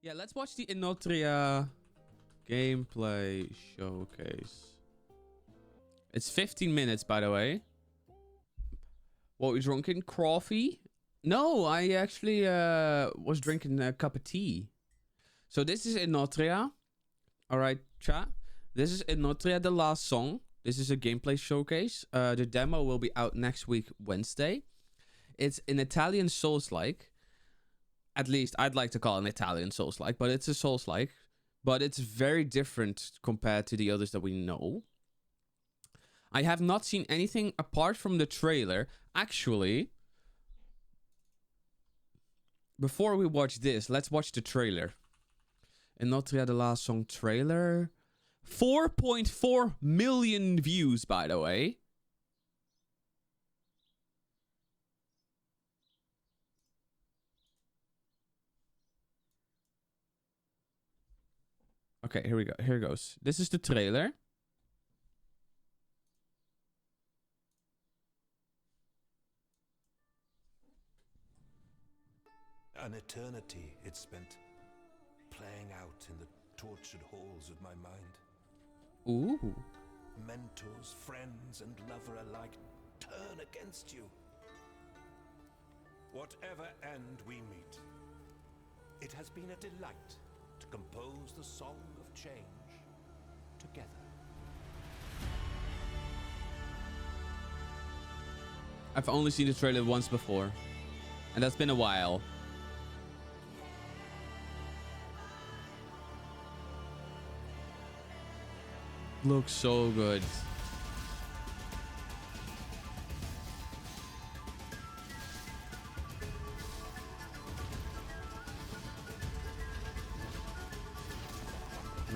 Yeah, let's watch the Enotria gameplay showcase. It's 15 minutes, by the way. What, we drinking coffee? No, I actually was drinking a cup of tea. So this is Enotria. Alright, chat. This is Enotria, the last song. This is a gameplay showcase. The demo will be out next week, Wednesday. It's an Italian Souls-like. At least I'd like to call it an Italian Souls-like, but it's a Souls-like. But it's very different compared to the others that we know. I have not seen anything apart from the trailer. Actually, before we watch this, let's watch the trailer. Enotria, the last song trailer. 4.4 million views, by the way. Okay, here we go. Here goes. This is the trailer. An eternity it spent playing out in the tortured halls of my mind. Ooh. Mentors, friends, and lover alike turn against you. Whatever end we meet, it has been a delight to compose the song of change together. I've only seen the trailer once before, and that's been a while. Looks so good.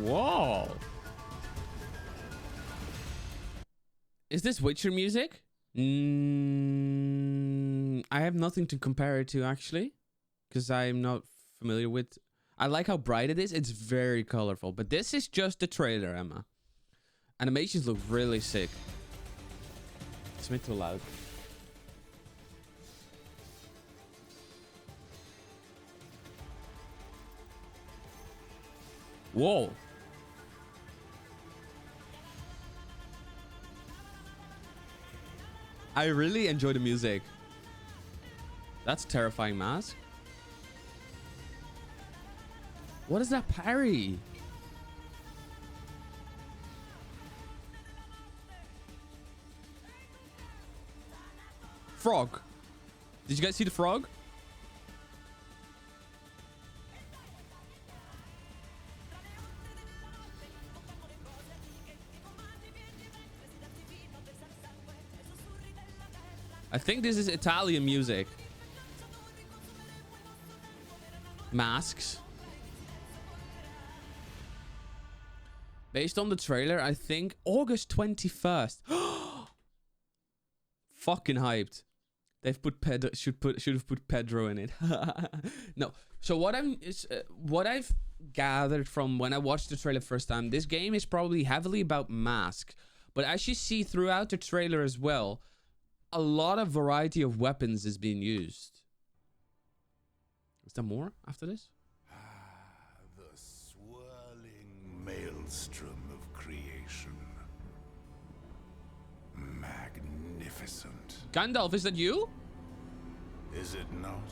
Whoa. Is this Witcher music? I have nothing to compare it to, actually, because I'm not familiar with... I like how bright it is. It's very colorful, but this is just the trailer, Emma. Animations look really sick. It's a bit too loud. Whoa. I really enjoy the music. That's a terrifying mask. What is that parry? Frog. Did you guys see the frog? I think this is Italian music. Masks. Based on the trailer, I think August 21st. Fucking hyped. They've put Pedro, should have put Pedro in it. No. So what I've gathered from when I watched the trailer first time, this game is probably heavily about masks. But as you see throughout the trailer as well, a lot of variety of weapons is being used. Is there more after this? The swirling maelstrom of creation. Magnificent. Gandalf, is that you? Is it not?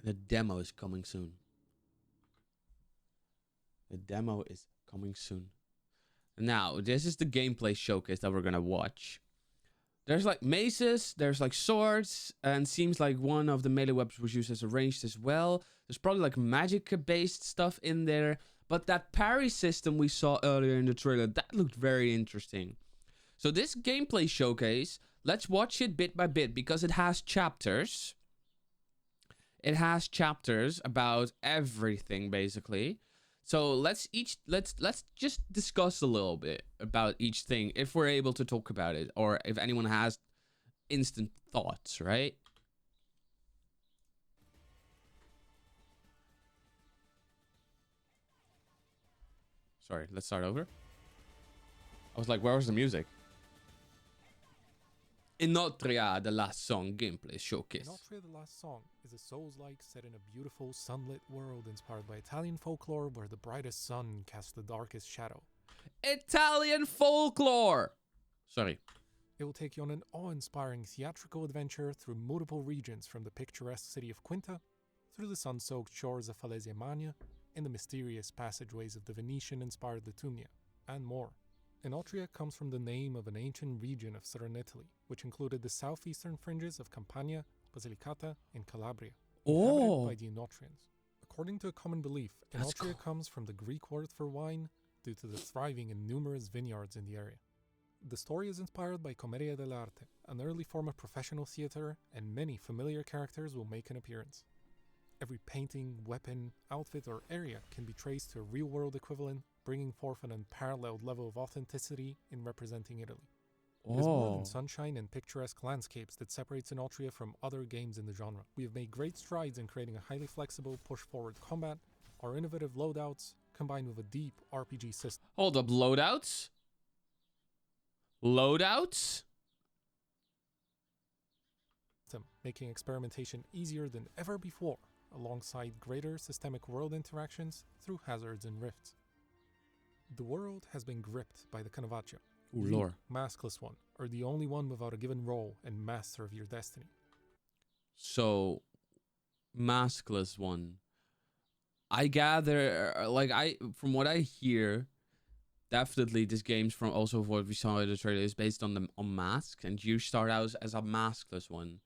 The demo is coming soon. The demo is coming soon. Now, this is the gameplay showcase that we're gonna watch. There's like maces, there's like swords, and seems like one of the melee weapons was used as a ranged as well. There's probably like magic-based stuff in there. But that parry system we saw earlier in the trailer, that looked very interesting. So this gameplay showcase, let's watch it bit by bit because it has chapters. It has chapters about everything, basically. So let's just discuss a little bit about each thing if we're able to talk about it, or if anyone has instant thoughts, right? Sorry, let's start over. I was like, where was the music? Enotria, the last song gameplay showcase. Enotria, the last song, is a Souls-like set in a beautiful sunlit world inspired by Italian folklore where the brightest sun casts the darkest shadow. Italian folklore! Sorry. It will take you on an awe-inspiring theatrical adventure through multiple regions from the picturesque city of Quinta, through the sun-soaked shores of Falesia Magna, and the mysterious passageways of the Venetian-inspired Litumnia, and more. Enotria comes from the name of an ancient region of southern Italy, which included the southeastern fringes of Campania, Basilicata, and Calabria, inhabited by the Enotrians. According to a common belief, Enotria comes from the Greek word for wine due to the thriving and numerous vineyards in the area. The story is inspired by Commedia dell'arte, an early form of professional theater, and many familiar characters will make an appearance. Every painting, weapon, outfit, or area can be traced to a real-world equivalent, bringing forth an unparalleled level of authenticity in representing Italy. It is more than sunshine and picturesque landscapes that separates Enotria from other games in the genre. We have made great strides in creating a highly flexible, push-forward combat, our innovative loadouts, combined with a deep RPG system. Hold up, loadouts? Loadouts? Making experimentation easier than ever before, alongside greater systemic world interactions through hazards and rifts. The world has been gripped by the Canovaccio. Ooh, lore. Maskless one, or the only one without a given role and master of your destiny. So, maskless one. I gather, from what I hear, definitely this game's from also what we saw in the trailer is based on masks, and you start out as a maskless one.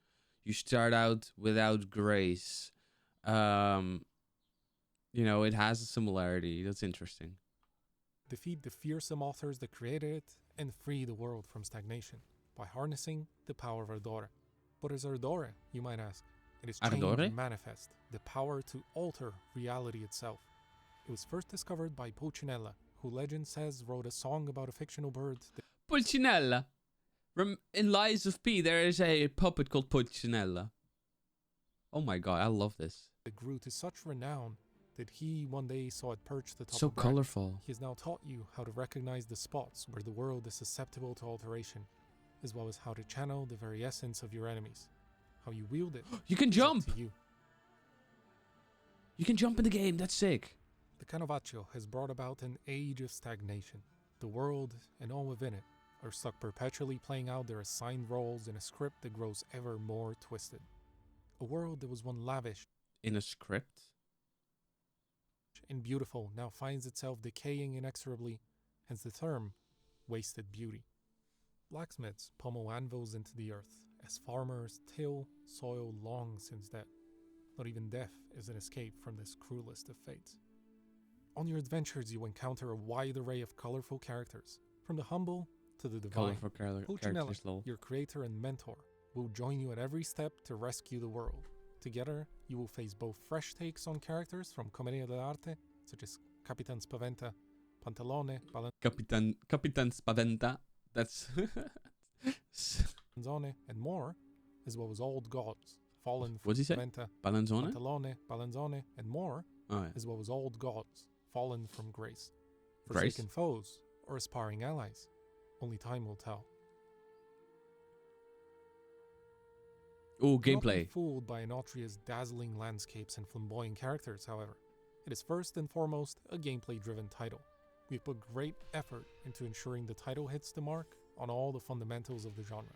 You start out without grace. You know, it has a similarity. That's interesting. Defeat the fearsome authors that created it, and free the world from stagnation by harnessing the power of Ardore. What is Ardore, you might ask? It is change manifest, the power to alter reality itself. It was first discovered by Pulcinella, who legend says wrote a song about a fictional bird. Pulcinella. In Lies of P, there is a puppet called Pulcinella. Oh my god, I love this. It grew to such renown that he one day saw it perched atop so a branch. colorful. He has now taught you how to recognize the spots where the world is susceptible to alteration, as well as how to channel the very essence of your enemies. How you wield it. You can jump! To you. You can jump in the game, that's sick. The Canovaccio has brought about an age of stagnation. The world, and all within it, are stuck perpetually playing out their assigned roles in a script that grows ever more twisted. A world that was once lavish in a script and beautiful now finds itself decaying inexorably, hence the term wasted beauty. Blacksmiths pummel anvils into the earth as farmers till soil long since dead. Not even death is an escape from this cruelest of fates. On your adventures you encounter a wide array of colorful characters, from the humble to the divine. Pulcinella, your creator and mentor, will join you at every step to rescue the world. Together, you will face both fresh takes on characters from Commedia dell'arte, such as Capitan Spaventa, Pantalone, Capitan Spaventa, that's... Balanzone, and more, as well as old gods, fallen from What's he say? Spaventa, Balanzone? Pantalone, Balanzone, and more, as well as old gods, fallen from grace. Forsaken foes, or aspiring allies. Only time will tell. Ooh, Do not be gameplay. fooled by Enotria's dazzling landscapes and flamboyant characters, however. It is first and foremost a gameplay-driven title. We've put great effort into ensuring the title hits the mark on all the fundamentals of the genre.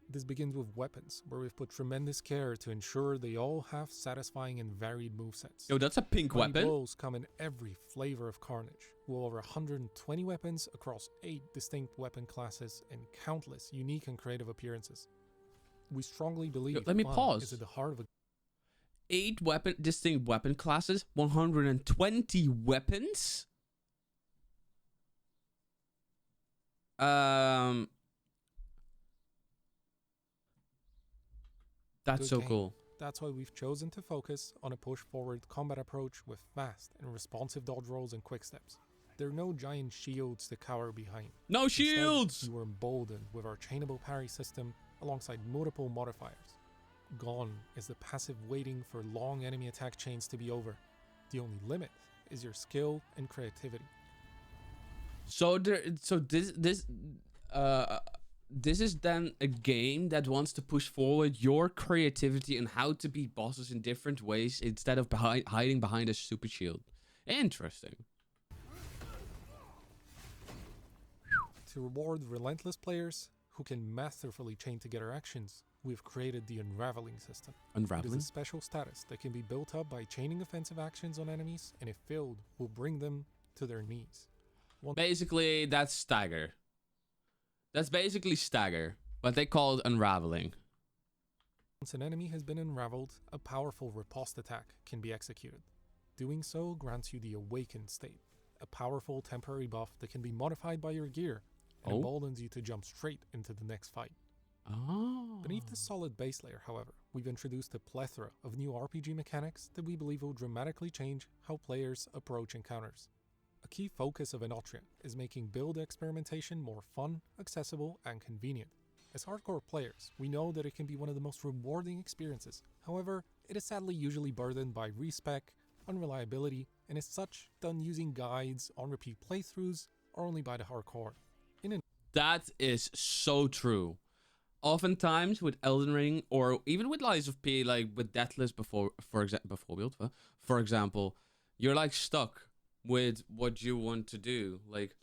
This begins with weapons, where we've put tremendous care to ensure they all have satisfying and varied movesets. Yo, that's a pink Mighty weapon. blows come in every flavor of carnage, with over 120 weapons across 8 distinct weapon classes and countless unique and creative appearances. We strongly believe let me fun pause. is at the heart of a 8 distinct weapon classes, 120 weapons. That's so game. cool. That's why we've chosen to focus on a push-forward combat approach with fast and responsive dodge rolls and quick steps. There are no giant shields to cower behind. No Instead, shields! you are emboldened with our chainable parry system alongside multiple modifiers. Gone is the passive waiting for long enemy attack chains to be over. The only limit is your skill and creativity. So this this is then a game that wants to push forward your creativity and how to beat bosses in different ways instead of hiding behind a super shield. Interesting. To reward relentless players who can masterfully chain together actions, we've created the Unraveling system. It Unraveling? is a special status that can be built up by chaining offensive actions on enemies, and if failed, will bring them to their knees. Basically, that's stagger. That's basically stagger, but they call it unraveling. Once an enemy has been unraveled, a powerful riposte attack can be executed. Doing so grants you the Awakened state, a powerful temporary buff that can be modified by your gear and emboldens you to jump straight into the next fight. Oh. Beneath the solid base layer, however, we've introduced a plethora of new RPG mechanics that we believe will dramatically change how players approach encounters. A key focus of Enotria is making build experimentation more fun, accessible, and convenient. As hardcore players, we know that it can be one of the most rewarding experiences. However, it is sadly usually burdened by respec, unreliability, and is such done using guides, on repeat playthroughs, or only by the hardcore. That is so true. Oftentimes with Elden Ring or even with Lies of P, like with Deathless for example, you're like stuck with what you want to do. Like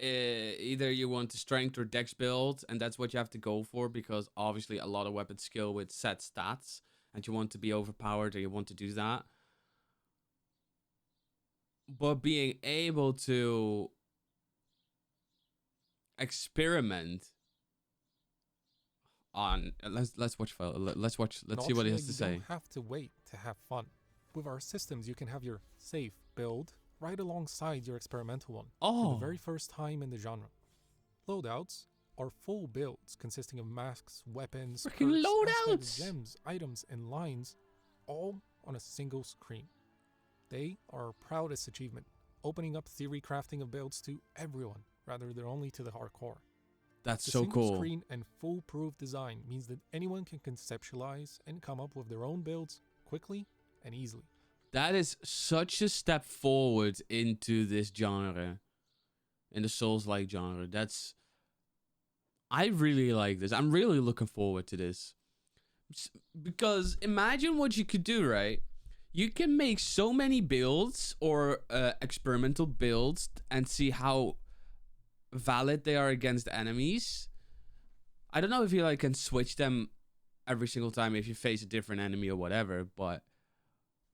either you want to strength or dex build, and that's what you have to go for because obviously a lot of weapon skill with set stats, and you want to be overpowered or you want to do that. But being able to experiment on let's see what he has to say. You don't have to wait to have fun. With our systems, you can have your safe build right alongside your experimental one for the very first time in the genre. Loadouts are full builds consisting of masks, weapons, freaking loadouts, aspects, gems, items, and lines, all on a single screen. They are our proudest achievement, opening up theory crafting of builds to everyone rather than only to the hardcore. That's The so single cool. Screen and foolproof design means that anyone can conceptualize and come up with their own builds quickly and easily. That is such a step forward into this genre, in the Souls-like genre. I really like this. I'm really looking forward to this. Because imagine what you could do, right? You can make so many builds or experimental builds and see how valid they are against enemies. I don't know if you like can switch them every single time if you face a different enemy or whatever, but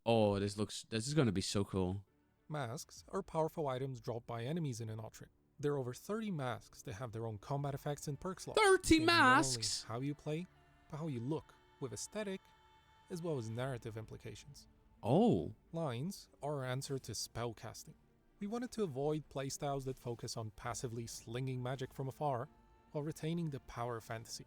oh, this is going to be so cool. Masks are powerful items dropped by enemies in Enotria. There are over 30 masks that have their own combat effects and perk slots. 30 masks! Not only how you play, but how you look, with aesthetic, as well as narrative implications. Oh. Lines are our answer to spellcasting. We wanted to avoid playstyles that focus on passively slinging magic from afar, while retaining the power of fantasy.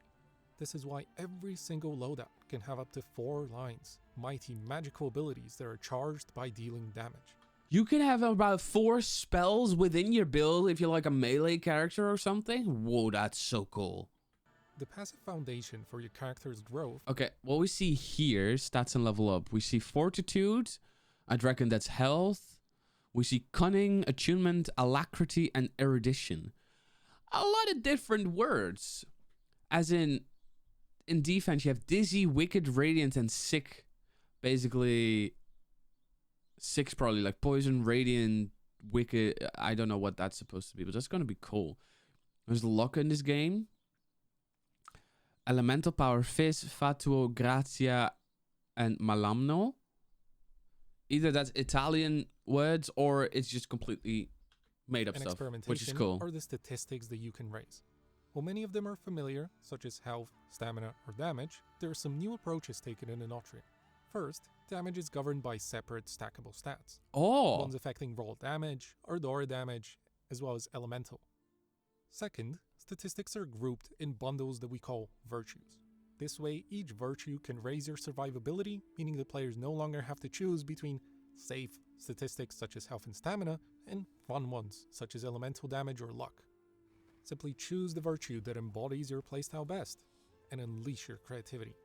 This is why every single loadout can have up to 4 lines, mighty magical abilities that are charged by dealing damage. You can have about 4 spells within your build if you're like a melee character or something? Whoa, that's so cool. The passive foundation for your character's growth. Okay, what we see here, stats and level up. We see fortitude, I'd reckon that's health. We see cunning, attunement, alacrity, and erudition. A lot of different words. As in defense, you have dizzy, wicked, radiant, and sick. Basically, sick's probably like poison, radiant, wicked. I don't know what that's supposed to be, but that's going to be cool. There's luck in this game. Elemental power, Fizz, Fatuo, Grazia, and Malamno. Either that's Italian words or it's just completely made up and stuff, which is cool. Are the statistics that you can raise. While many of them are familiar, such as health, stamina, or damage, there are some new approaches taken in Enotria. First, damage is governed by separate stackable stats. Oh. Ones affecting raw damage, Ardora damage, as well as elemental. Second, statistics are grouped in bundles that we call virtues. This way, each virtue can raise your survivability, meaning the players no longer have to choose between safe statistics such as health and stamina, and fun ones such as elemental damage or luck. Simply choose the virtue that embodies your playstyle best, and unleash your creativity.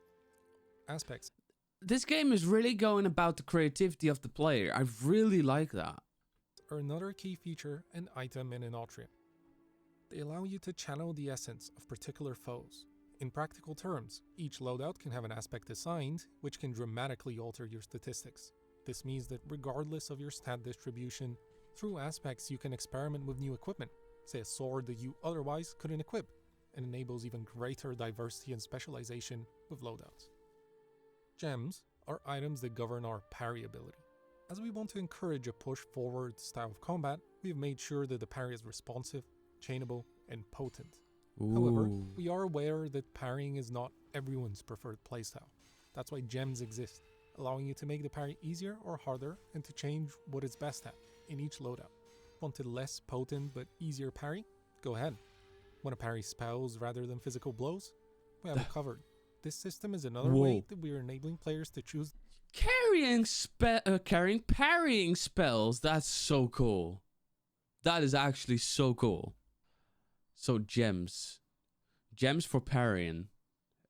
Aspects. This game is really going about the creativity of the player. I really like that. Are another key feature and item in Enotria. They allow you to channel the essence of particular foes. In practical terms, each loadout can have an aspect assigned, which can dramatically alter your statistics. This means that regardless of your stat distribution, through aspects you can experiment with new equipment, say a sword that you otherwise couldn't equip, and enables even greater diversity and specialization with loadouts. Gems are items that govern our parry ability. As we want to encourage a push-forward style of combat, we have made sure that the parry is responsive, chainable, and potent. However, Ooh. we are aware that parrying is not everyone's preferred playstyle. That's why gems exist, allowing you to make the parry easier or harder and to change what it's best at in each loadout. Want a less potent but easier parry? Go ahead. Want to parry spells rather than physical blows? We have it covered. This system is another way that we are enabling players to choose Carrying parrying spells. That's so cool. That is actually so cool. So gems for parrying,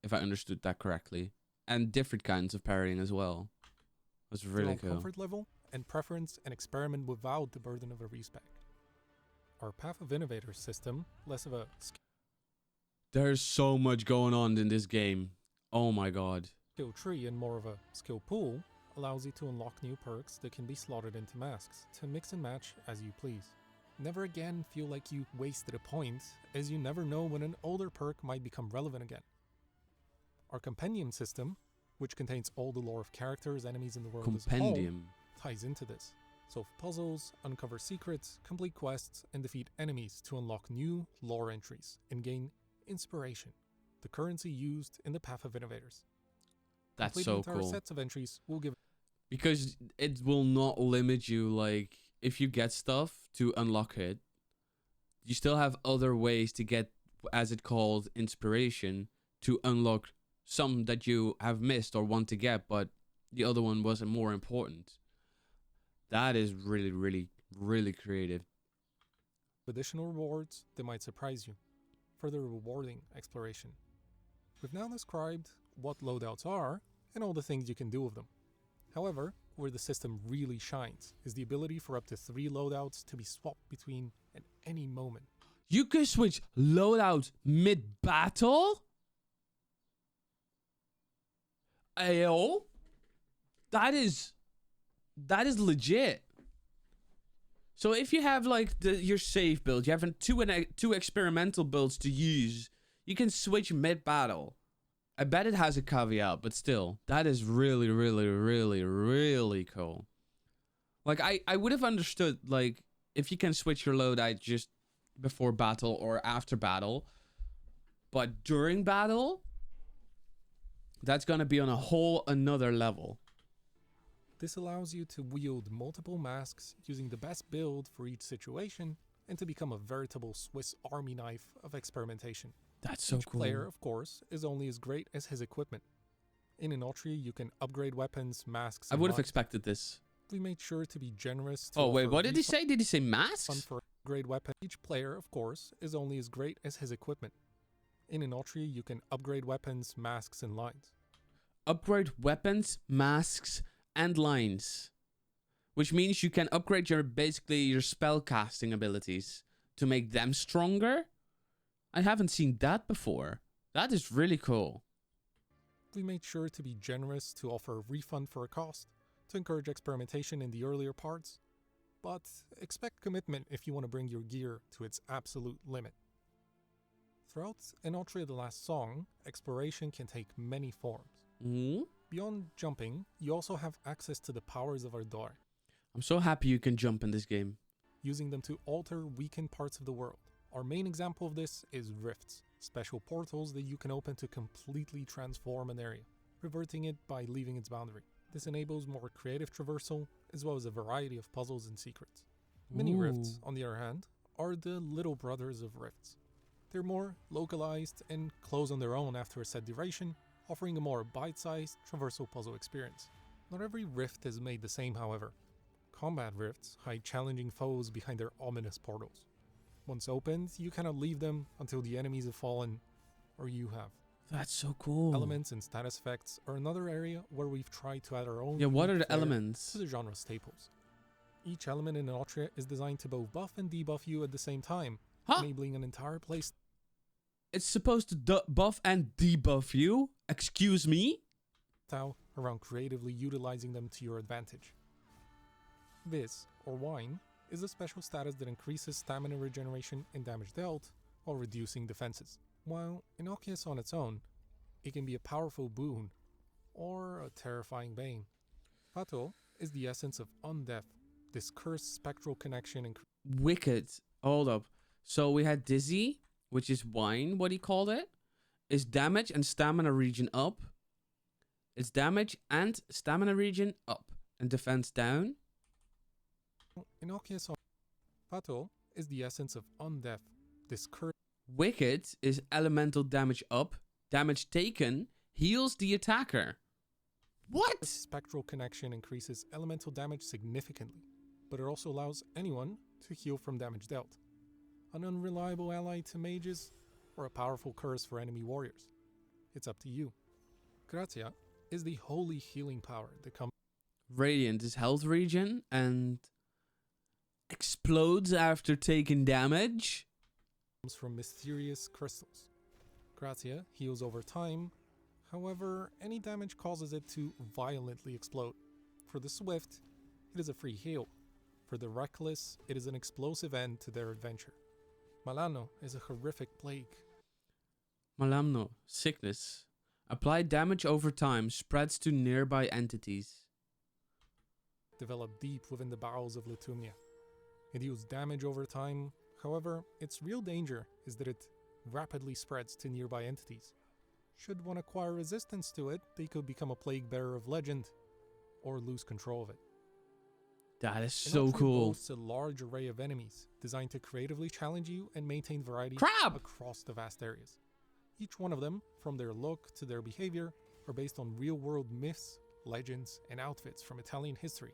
if I understood that correctly, and different kinds of parrying as well. That's really cool. Comfort level and preference and experiment without the burden of a respec. Our Path of Innovators system, less of a There's so much going on in this game. Oh my god. skill tree and more of a skill pool, allows you to unlock new perks that can be slotted into masks to mix and match as you please. Never again feel like you wasted a point, as you never know when an older perk might become relevant again. Our compendium system, which contains all the lore of characters, enemies in the world as a whole, ties into this. Solve puzzles, uncover secrets, complete quests, and defeat enemies to unlock new lore entries and gain inspiration, the currency used in the Path of Innovators. That's Completing so entire cool. sets of entries will give, Because it will not limit you, like, if you get stuff to unlock it, you still have other ways to get, as it called, inspiration to unlock some that you have missed or want to get, but the other one wasn't more important. That is really, really, really creative. additional rewards that might surprise you, further rewarding exploration. We've now described what loadouts are and all the things you can do with them. However, where the system really shines is the ability for up to 3 loadouts to be swapped between at any moment. You can switch loadouts mid-battle? Ayo? That is legit. So if you have like your safe build, you have two experimental builds to use, you can switch mid-battle. I bet it has a caveat, but still, that is really, really, really, really cool. Like, I would have understood, like, if you can switch your loadout just before battle or after battle, but during battle, that's gonna be on a whole another level. This allows you to wield multiple masks using the best build for each situation and to become a veritable Swiss Army knife of experimentation. That's so Each cool. player, of course, is only as great as his equipment. In Enotria, you can upgrade weapons, masks, I and would have lines. expected this. We made sure to be generous to Oh, wait, offer what did he refund say? Did he say masks? for upgrade weapon. Each player, of course, is only as great as his equipment. In Enotria, you can upgrade weapons, masks, and lines. Upgrade weapons, masks, and lines. Which means you can upgrade basically your spell casting abilities to make them stronger. I haven't seen that before. That is really cool. We made sure to be generous to offer a refund for a cost, to encourage experimentation in the earlier parts, but expect commitment if you want to bring your gear to its absolute limit. Throughout Enotria the Last Song, exploration can take many forms. Mm-hmm. Beyond jumping, you also have access to the powers of Ardor, I'm so happy you can jump in this game. using them to alter weakened parts of the world. Our main example of this is rifts, special portals that you can open to completely transform an area, reverting it by leaving its boundary. This enables more creative traversal, as well as a variety of puzzles and secrets. Mini rifts, on the other hand, are the little brothers of rifts. They're more localized and close on their own after a set duration, offering a more bite-sized traversal puzzle experience. Not every rift is made the same, however. Combat rifts hide challenging foes behind their ominous portals. Once opened, you cannot leave them until the enemies have fallen, or you have. That's so cool. Elements and status effects are another area where we've tried to add our own Yeah, what are unique the flair elements? to the genre staples. Each element in Enotria is designed to both buff and debuff you at the same time, Huh? enabling an entire place It's supposed to buff and debuff you? Excuse me? style around creatively utilizing them to your advantage. This, or Wine, is a special status that increases stamina regeneration and damage dealt while reducing defenses. While innocuous on its own, it can be a powerful boon or a terrifying bane. Fatal is the essence of undeath, this cursed spectral connection and Wicked. Hold up. So we had Dizzy, which is wine, what he called it. Is damage and stamina regen up. It's damage and stamina regen up. And defense down. innocuous on Fatal is the essence of undeath, this cursed Wicked is elemental damage up. Damage taken heals the attacker. What? spectral connection increases elemental damage significantly, but it also allows anyone to heal from damage dealt. An unreliable ally to mages, or a powerful curse for enemy warriors. It's up to you. Grazia is the holy healing power that comes Radiant is health regen and explodes after taking damage. from mysterious crystals. Grazia heals over time, however, any damage causes it to violently explode. For the swift, it is a free heal. For the reckless, it is an explosive end to their adventure. Malano is a horrific plague. Malamno, sickness. Applied damage over time spreads to nearby entities. Developed deep within the bowels of Latumnia. It deals damage over time, however, its real danger is that it rapidly spreads to nearby entities. Should one acquire resistance to it, they could become a plague bearer of legend, or lose control of it. That is so Enotria cool. boasts a large array of enemies, designed to creatively challenge you and maintain variety Crab! across the vast areas. Each one of them, from their look to their behavior, are based on real-world myths, legends, and outfits from Italian history.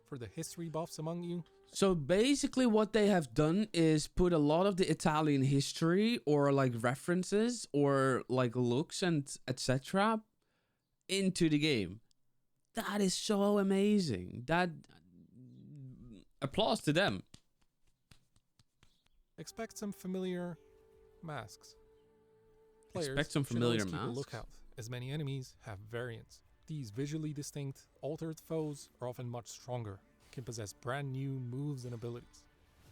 For the history buffs among you, So basically what they have done is put a lot of the Italian history or like references or like looks and etc. into the game. That is so amazing. That applause to them. expect some familiar masks. Players Expect some should always familiar keep a masks. lookout, as many enemies have variants. These visually distinct, altered foes are often much stronger, can possess brand new moves and abilities.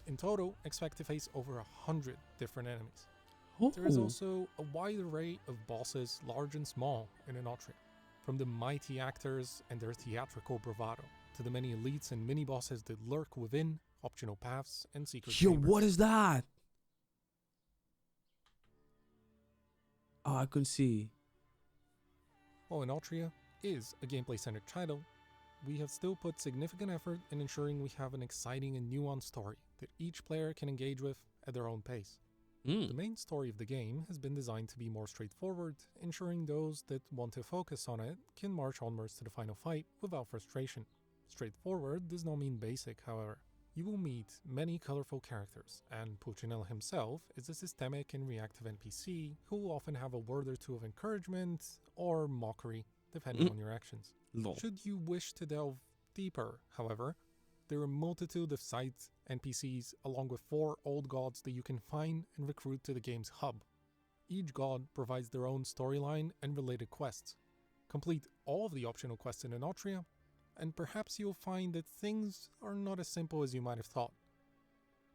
In total, expect to face over 100 different enemies. There is Ooh. also a wide array of bosses, large and small, in Enotria. From the mighty actors and their theatrical bravado, to the many elites and mini-bosses that lurk within optional paths and secret Yo, chambers. what is that? Oh, I can see. While Enotria is a gameplay-centered title, we have still put significant effort in ensuring we have an exciting and nuanced story that each player can engage with at their own pace. The main story of the game has been designed to be more straightforward, ensuring those that want to focus on it can march onwards to the final fight without frustration. Straightforward does not mean basic, however. You will meet many colorful characters, and Puccinello himself is a systemic and reactive NPC who will often have a word or two of encouragement or mockery, depending on your actions. Lol. Should you wish to delve deeper, however, there are a multitude of side NPCs along with 4 old gods that you can find and recruit to the game's hub. Each god provides their own storyline and related quests. Complete all of the optional quests in Enotria, and perhaps you'll find that things are not as simple as you might have thought.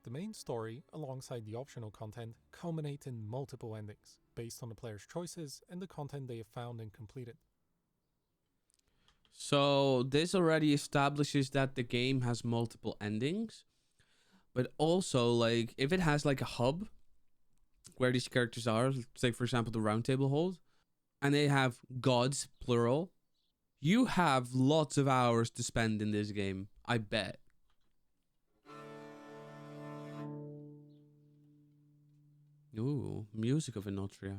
The main story, alongside the optional content, culminate in multiple endings, based on the player's choices and the content they have found and completed. So this already establishes that the game has multiple endings, but also like if it has like a hub where these characters are, say for example the round table hold, and they have gods plural, you have lots of hours to spend in this game, I bet. Ooh, music of Enotria.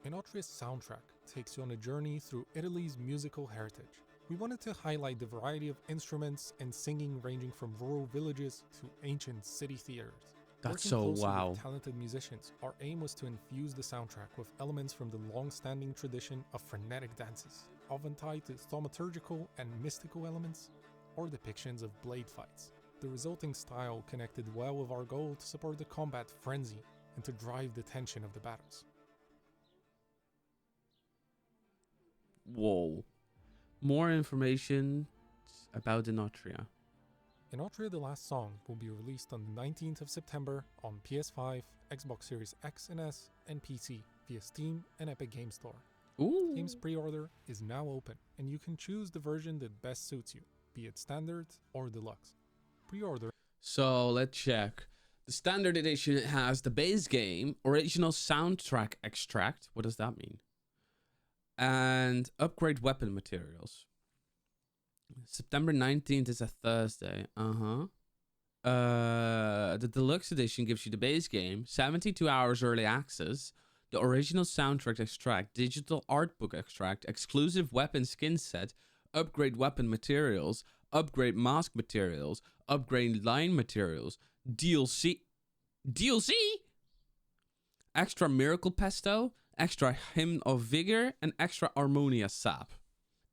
Enotria's soundtrack takes you on a journey through Italy's musical heritage. We wanted to highlight the variety of instruments and singing ranging from rural villages to ancient city theaters. That's Working so closely wow. with talented musicians, our aim was to infuse the soundtrack with elements from the long-standing tradition of frenetic dances, often tied to thaumaturgical and mystical elements, or depictions of blade fights. The resulting style connected well with our goal to support the combat frenzy and to drive the tension of the battles. Whoa. More information about Enotria. Enotria: The Last Song will be released on the 19th of September on PS5, Xbox Series X and S, and PC via Steam and Epic Games Store. Ooh. Game's pre-order is now open, and you can choose the version that best suits you, be it standard or deluxe. Pre-order. So let's check. The standard edition has the base game, original soundtrack extract. What does that mean? And upgrade weapon materials. September 19th is a Thursday. The deluxe edition gives you the base game, 72 hours early access, the original soundtrack extract, digital art book extract, exclusive weapon skin set, upgrade weapon materials, upgrade mask materials, upgrade line materials, DLC, extra miracle pesto, extra hymn of vigor, and extra harmonia sap.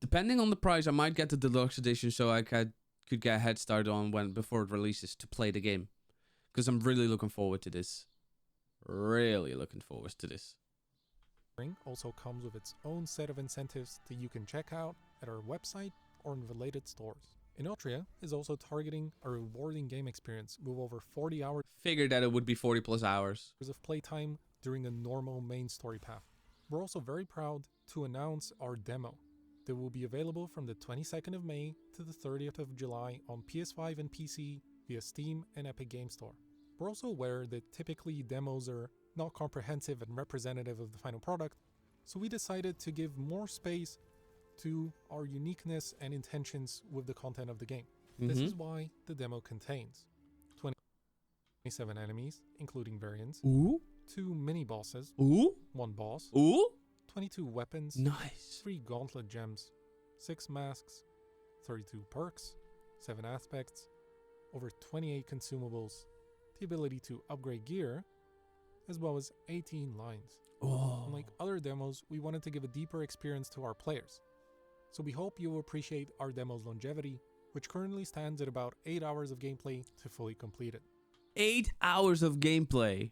Depending on the price, I might get the deluxe edition so I could get a head start on before it releases to play the game, because I'm really looking forward to this. Really looking forward to this. Also comes with its own set of incentives that you can check out at our website or in related stores. Enotria is also targeting a rewarding game experience with over 40 hours Figured that it would be 40 plus hours. of playtime during the normal main story path. We're also very proud to announce our demo that will be available from the 22nd of May to the 30th of July on PS5 and PC via Steam and Epic Games Store. We're also aware that typically demos are not comprehensive and representative of the final product, so we decided to give more space to our uniqueness and intentions with the content of the game. This is why the demo contains 27 enemies, including variants, Ooh. 2 mini-bosses, Ooh. 1 boss, Ooh. 22 weapons, Nice. 3 gauntlet gems, 6 masks, 32 perks, 7 aspects, over 28 consumables, the ability to upgrade gear, as well as 18 lines. Oh. Unlike other demos, we wanted to give a deeper experience to our players. So we hope you will appreciate our demo's longevity, which currently stands at about 8 hours of gameplay to fully complete it. 8 hours of gameplay.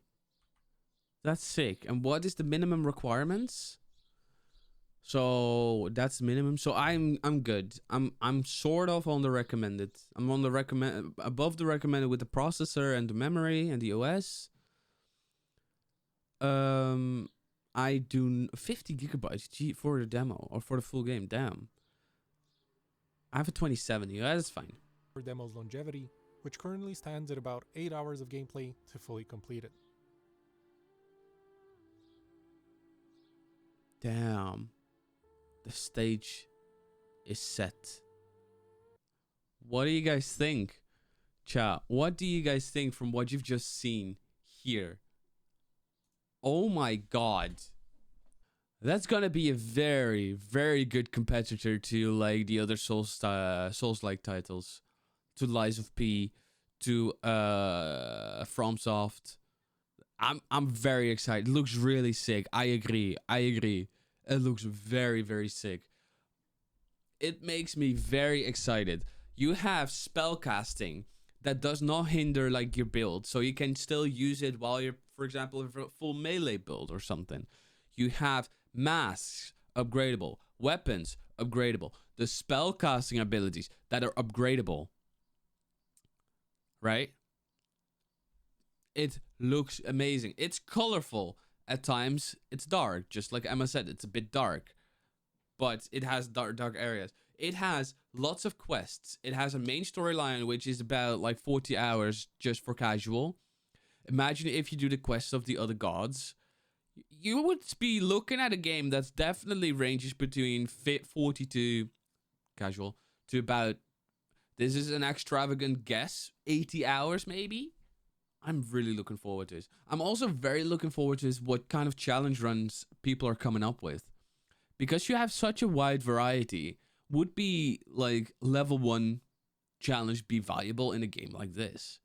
That's sick. And what is the minimum requirements? So that's minimum. So I'm good. I'm sort of on the recommended. I'm on the above the recommended with the processor and the memory and the OS. I do 50 gigabytes for the demo or for the full game. Damn. I have a 2070. Yeah, that's fine. Our demo's longevity, which currently stands at about 8 hours of gameplay to fully complete it. Damn. The stage is set. What do you guys think? Chat, what do you guys think from what you've just seen here? Oh my god. That's gonna be a very, very good competitor to like the other Souls-like titles. To Lies of P, to FromSoft. I'm very excited. It looks really sick. I agree. It looks very, very sick. It makes me very excited. You have spellcasting that does not hinder like your build, so you can still use it while you're, for example, in a full melee build or something. You have masks upgradable, weapons upgradable, the spellcasting abilities that are upgradable. Right? It looks amazing. It's colorful. At times, it's dark. Just like Emma said, it's a bit dark. But it has dark areas. It has lots of quests. It has a main storyline, which is about like 40 hours just for casual. Imagine if you do the quests of the other gods. You would be looking at a game that's definitely ranges between 40 to casual to about, this is an extravagant guess, 80 hours maybe? I'm really looking forward to this. I'm also very looking forward to what kind of challenge runs people are coming up with. Because you have such a wide variety, would be like level 1 challenge be valuable in a game like this?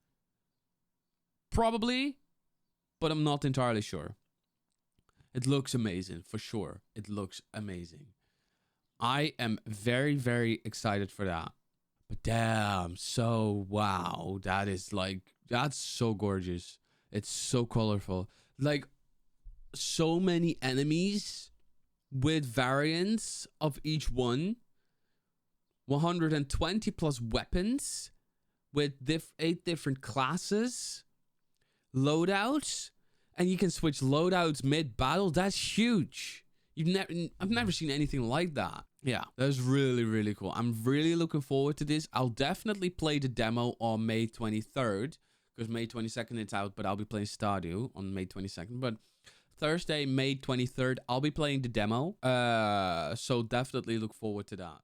Probably, but I'm not entirely sure. It looks amazing, for sure. It looks amazing. I am very, very excited for that. But damn, so wow. That is like, that's so gorgeous. It's so colorful. Like, so many enemies with variants of each one. 120 plus weapons with 8 different classes. Loadouts. And you can switch loadouts mid-battle. That's huge. I've never seen anything like that. Yeah, that's really, really cool. I'm really looking forward to this. I'll definitely play the demo on May 23rd. Because May 22nd it's out, but I'll be playing Stardew on May 22nd. But Thursday, May 23rd, I'll be playing the demo. So definitely look forward to that.